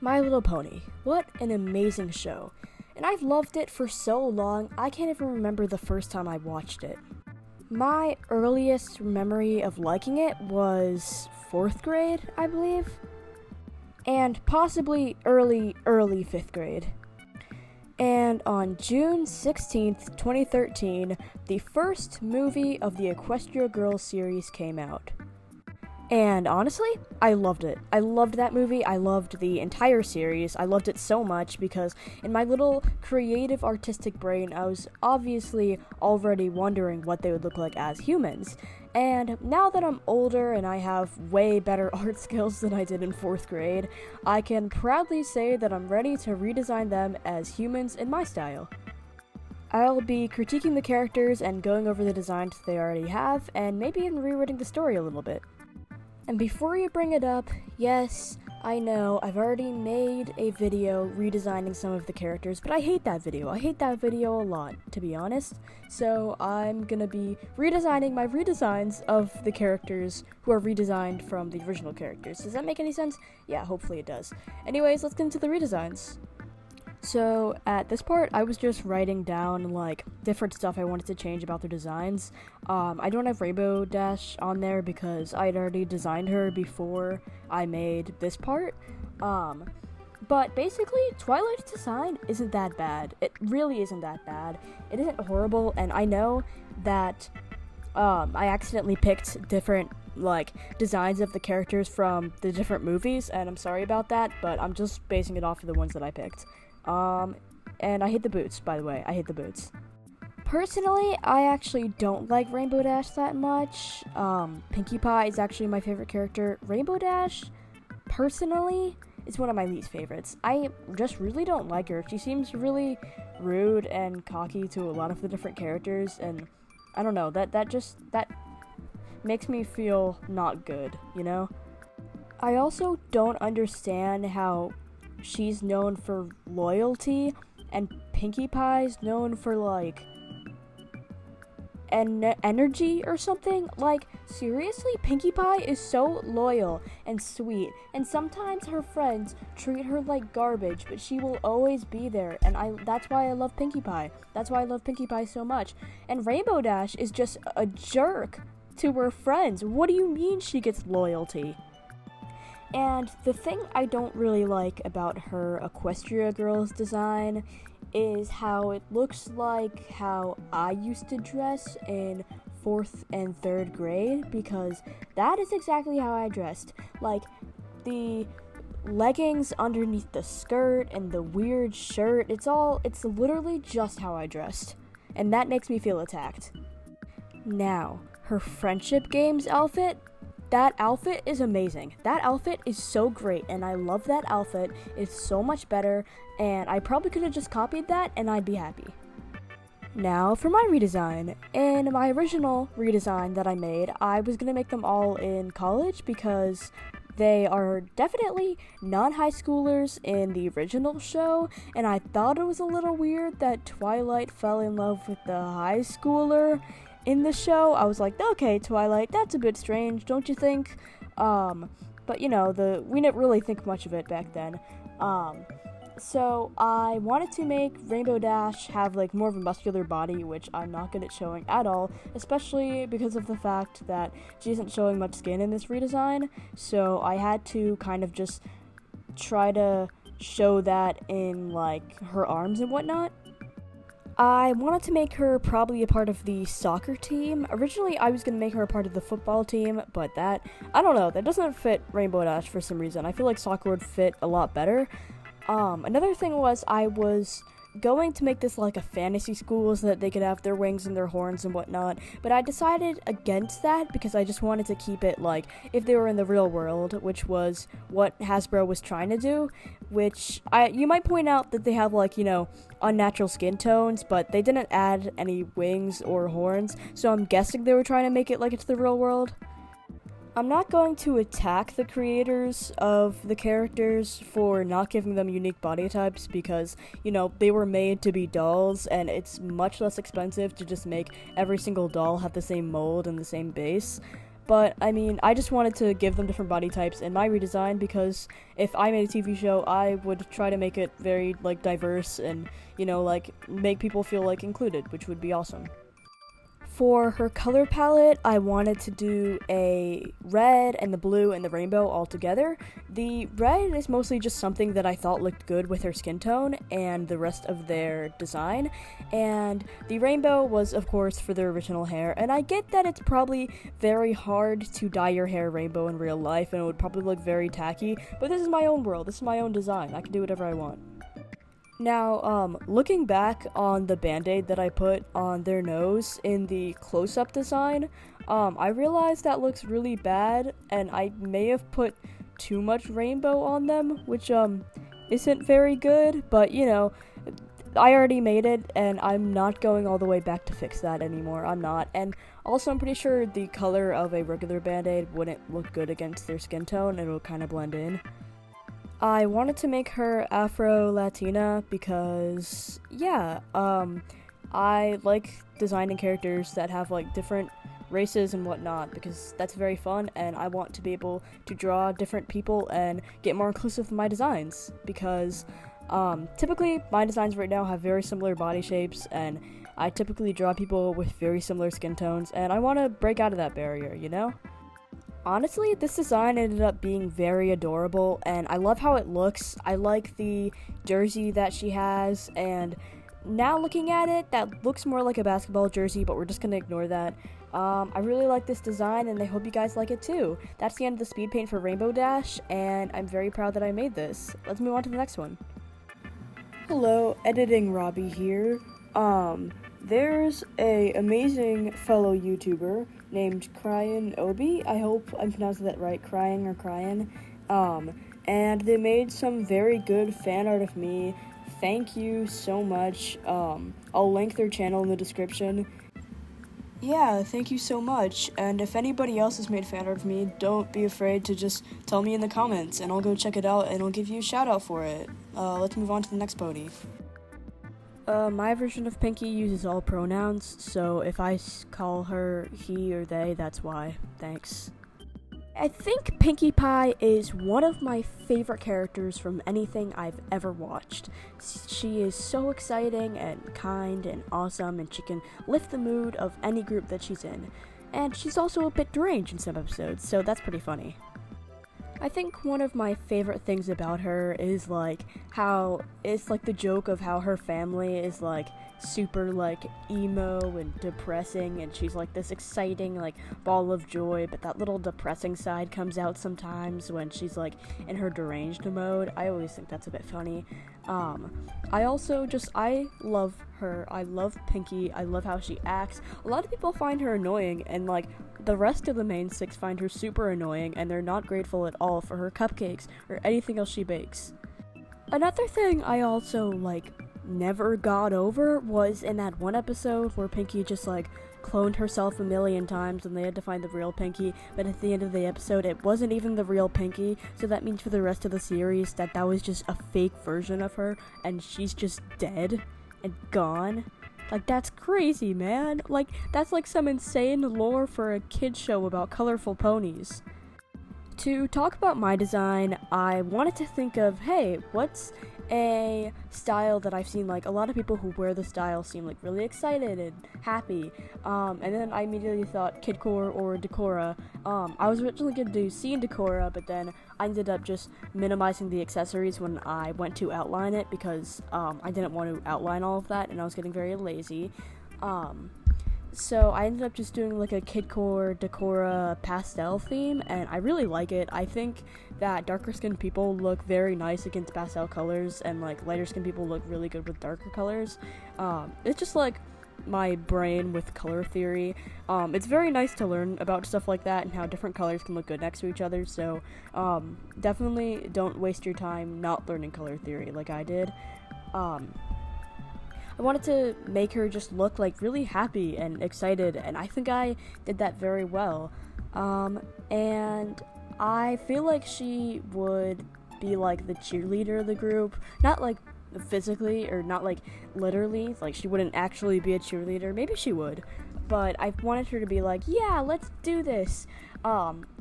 My Little Pony. What an amazing show. And I've loved it for so long, I can't even remember the first time I watched it. My earliest memory of liking it was 4th grade, I believe. And possibly early 5th grade. And on June 16th, 2013, the first movie of the Equestria Girls series came out. And honestly, I loved it. I loved that movie. I loved the entire series. I loved it so much because in my little creative artistic brain, I was obviously already wondering what they would look like as humans. And now that I'm older and I have way better art skills than I did in 4th grade, I can proudly say that I'm ready to redesign them as humans in my style. I'll be critiquing the characters and going over the designs they already have, and maybe even rewriting the story a little bit. And before you bring it up, yes, I know, I've already made a video redesigning some of the characters, but I hate that video. I hate that video a lot, to be honest. So I'm gonna be redesigning my redesigns of the characters who are redesigned from the original characters. Does that make any sense? Yeah, hopefully it does. Anyways, let's get into the redesigns. So at this part, I was just writing down different stuff I wanted to change about their designs. I don't have Rainbow Dash on there because I'd already designed her before I made this part. But basically, Twilight's design isn't that bad. It really isn't that bad. It isn't horrible, and I know that I accidentally picked different designs of the characters from the different movies, and I'm sorry about that, but I'm just basing it off of the ones that I picked. And I hate the boots, by the way. I hate the boots. Personally, I actually don't like Rainbow Dash that much. Pinkie Pie is actually my favorite character. Rainbow Dash, personally, is one of my least favorites. I just really don't like her. She seems really rude and cocky to a lot of the different characters, and I don't know, that makes me feel not good, you know? I also don't understand how she's known for loyalty, and Pinkie Pie's known for, energy or something. Seriously, Pinkie Pie is so loyal and sweet, and sometimes her friends treat her like garbage, but she will always be there, and that's why I love Pinkie Pie. That's why I love Pinkie Pie so much. And Rainbow Dash is just a jerk to her friends. What do you mean she gets loyalty? And the thing I don't really like about her Equestria Girls design is how it looks like how I used to dress in 4th and 3rd grade, because that is exactly how I dressed. The leggings underneath the skirt and the weird shirt, it's literally just how I dressed. And that makes me feel attacked. Now, her Friendship Games outfit, that outfit is amazing. That outfit is so great, and I love that outfit. It's so much better, and I probably could have just copied that, and I'd be happy. Now for my redesign. In my original redesign that I made, I was going to make them all in college because they are definitely non-high schoolers in the original show, and I thought it was a little weird that Twilight fell in love with the high schooler in the show. I was like, okay, Twilight, that's a bit strange, don't you think? But we didn't really think much of it back then. So I wanted to make Rainbow Dash have more of a muscular body, which I'm not good at showing at all, especially because of the fact that she isn't showing much skin in this redesign. So I had to kind of just try to show that in her arms and whatnot. I wanted to make her probably a part of the soccer team. Originally, I was going to make her a part of the football team, but I don't know, that doesn't fit Rainbow Dash for some reason. I feel like soccer would fit a lot better. Another thing was I was going to make this a fantasy school so that they could have their wings and their horns and whatnot, but I decided against that because I just wanted to keep it if they were in the real world, which was what Hasbro was trying to do, which you might point out that they have unnatural skin tones, but they didn't add any wings or horns, so I'm guessing they were trying to make it it's the real world. I'm not going to attack the creators of the characters for not giving them unique body types because, they were made to be dolls, and it's much less expensive to just make every single doll have the same mold and the same base. But I mean, I just wanted to give them different body types in my redesign, because if I made a TV show, I would try to make it very like diverse and, you know, like make people feel like included, which would be awesome. For her color palette, I wanted to do a red and the blue and the rainbow all together. The red is mostly just something that I thought looked good with her skin tone and the rest of their design. And the rainbow was, of course, for their original hair. And I get that it's probably very hard to dye your hair rainbow in real life, and it would probably look very tacky. But this is my own world. This is my own design. I can do whatever I want. Now, looking back on the band-aid that I put on their nose in the close-up design, I realized that looks really bad, and I may have put too much rainbow on them, which, isn't very good, but, you know, I already made it, and I'm not going all the way back to fix that anymore. I'm not. And also, I'm pretty sure the color of a regular band-aid wouldn't look good against their skin tone, and it would kind of blend in. I wanted to make her Afro-Latina because, yeah, I like designing characters that have, like, different races and whatnot, because that's very fun, and I want to be able to draw different people and get more inclusive in my designs, because, typically, my designs right now have very similar body shapes, and I typically draw people with very similar skin tones, and I want to break out of that barrier, you know? Honestly, this design ended up being very adorable, and I love how it looks. I like the jersey that she has, and now looking at it, that looks more like a basketball jersey, but we're just gonna ignore that. I really like this design, and I hope you guys like it too. That's the end of the speed paint for Rainbow Dash, and I'm very proud that I made this. Let's move on to the next one. Hello, Editing Robbie here. There's a amazing fellow YouTuber named CryinObi. I hope I'm pronouncing that right, crying or Cryin. And they made some very good fan art of me. Thank you so much. I'll link their channel in the description. Yeah, thank you so much. And if anybody else has made fan art of me, don't be afraid to just tell me in the comments, and I'll go check it out, and I'll give you a shout out for it. Let's move on to the next pony. My version of Pinky uses all pronouns, so if I call her he or they, that's why. Thanks. I think Pinkie Pie is one of my favorite characters from anything I've ever watched. She is so exciting and kind and awesome, and she can lift the mood of any group that she's in. And she's also a bit deranged in some episodes, so that's pretty funny. I think one of my favorite things about her is, like, how it's, like, the joke of how her family is, like, super, like, emo and depressing, and she's, like, this exciting, like, ball of joy, but that little depressing side comes out sometimes when she's, like, in her deranged mode. I always think that's a bit funny. I love her. I love Pinky. I love how she acts. A lot of people find her annoying, and, like, the rest of the main six find her super annoying, and they're not grateful at all for her cupcakes or anything else she bakes. Another thing I also, like, never got over was in that one episode where Pinky just, like, cloned herself a million times and they had to find the real Pinky, but at the end of the episode it wasn't even the real Pinky, so that means for the rest of the series that was just a fake version of her and she's just dead and gone. Like, that's crazy, man. Like, that's like some insane lore for a kid's show about colorful ponies. To talk about my design, I wanted to think of, hey, what's a style that I've seen, like, a lot of people who wear the style seem, like, really excited and happy, and then I immediately thought kidcore or decora. I was originally going to do C and decora, but then I ended up just minimizing the accessories when I went to outline it, because, I didn't want to outline all of that, and I was getting very lazy. So I ended up just doing, like, a kidcore decora pastel theme, and I really like it. I think that darker skinned people look very nice against pastel colors, and, like, lighter skinned people look really good with darker colors. It's just, like, my brain with color theory. It's very nice to learn about stuff like that and how different colors can look good next to each other, so definitely don't waste your time not learning color theory like I did. I wanted to make her just look, like, really happy and excited, and I think I did that very well. And I feel like she would be, like, the cheerleader of the group. Not, like, physically, or not, like, literally. Like, she wouldn't actually be a cheerleader. Maybe she would. But I wanted her to be like, yeah, let's do this.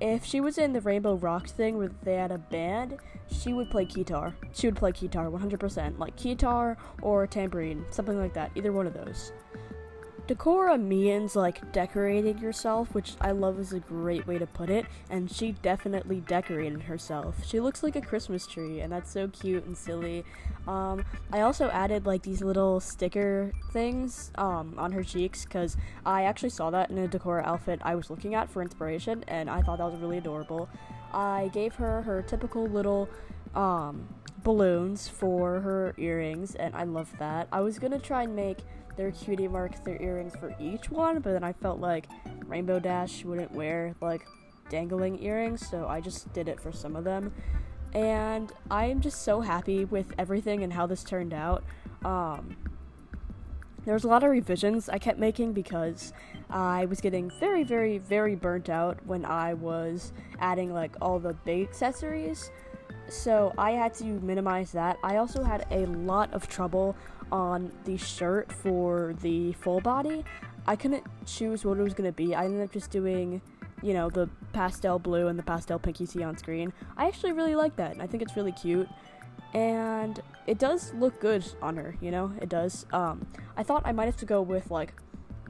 If she was in the Rainbow Rocks thing where they had a band, she would play guitar. She would play guitar 100%, like guitar or tambourine, something like that, either one of those. Decora means like decorating yourself, which I love is a great way to put it, and she definitely decorated herself. She looks like a Christmas tree, and that's so cute and silly. I also added like these little sticker things on her cheeks, because I actually saw that in a Decora outfit I was looking at for inspiration, and I thought that was really adorable. I gave her her typical little balloons for her earrings, and I love that. I was gonna try and make their cutie mark their earrings for each one, but then I felt like Rainbow Dash wouldn't wear like dangling earrings, so I just did it for some of them. And I'm just so happy with everything and how this turned out. There was a lot of revisions I kept making because I was getting very, very, very burnt out when I was adding like all the big accessories, so I had to minimize that. I also had a lot of trouble on the shirt for the full body. I couldn't choose what it was going to be. I ended up just doing, you know, the pastel blue and the pastel pink you see on screen. I actually really like that, and I think it's really cute, and it does look good on her, you know, it does. I thought I might have to go with like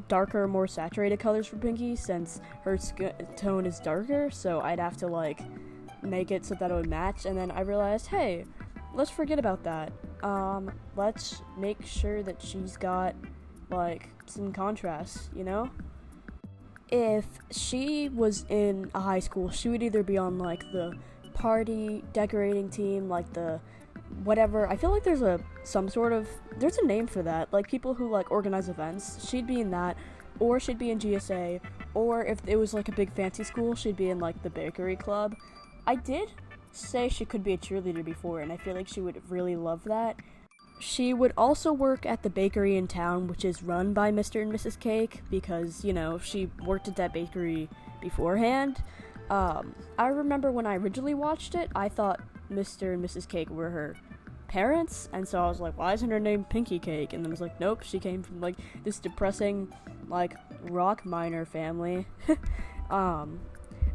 darker, more saturated colors for Pinky since her skin tone is darker, so I'd have to like make it so that it would match, and then I realized, hey, let's forget about that. Let's make sure that she's got like some contrast, you know? If she was in a high school, she would either be on like the party decorating team, like the whatever. I feel like there's a name for that, like people who like organize events. She'd be in that, or she'd be in GSA, or if it was like a big fancy school, she'd be in like the bakery club. I did say she could be a cheerleader before, and I feel like she would really love that. She would also work at the bakery in town, which is run by Mr. and Mrs. Cake, because, you know, she worked at that bakery beforehand. I remember when I originally watched it, I thought Mr. and Mrs. Cake were her parents, and so I was like, why isn't her name Pinky Cake? And then I was like, nope, she came from like this depressing like rock miner family.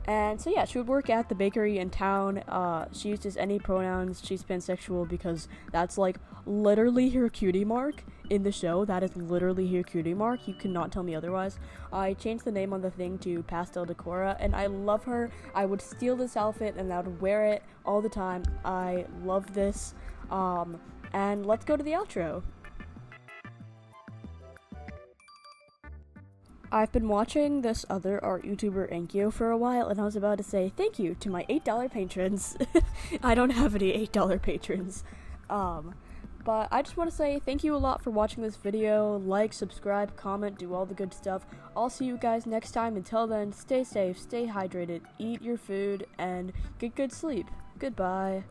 And so yeah, she would work at the bakery in town. She uses any pronouns. She's pansexual because that's like literally her cutie mark in the show. That is literally her cutie mark. You cannot tell me otherwise. I changed the name on the thing to Pastel Decora, and I love her. I would steal this outfit and I would wear it all the time. I love this. And let's go to the outro. I've been watching this other art YouTuber Enkyo for a while, and I was about to say thank you to my $8 patrons. I don't have any $8 patrons. But I just want to say thank you a lot for watching this video. Like, subscribe, comment, do all the good stuff. I'll see you guys next time. Until then, stay safe, stay hydrated, eat your food, and get good sleep. Goodbye.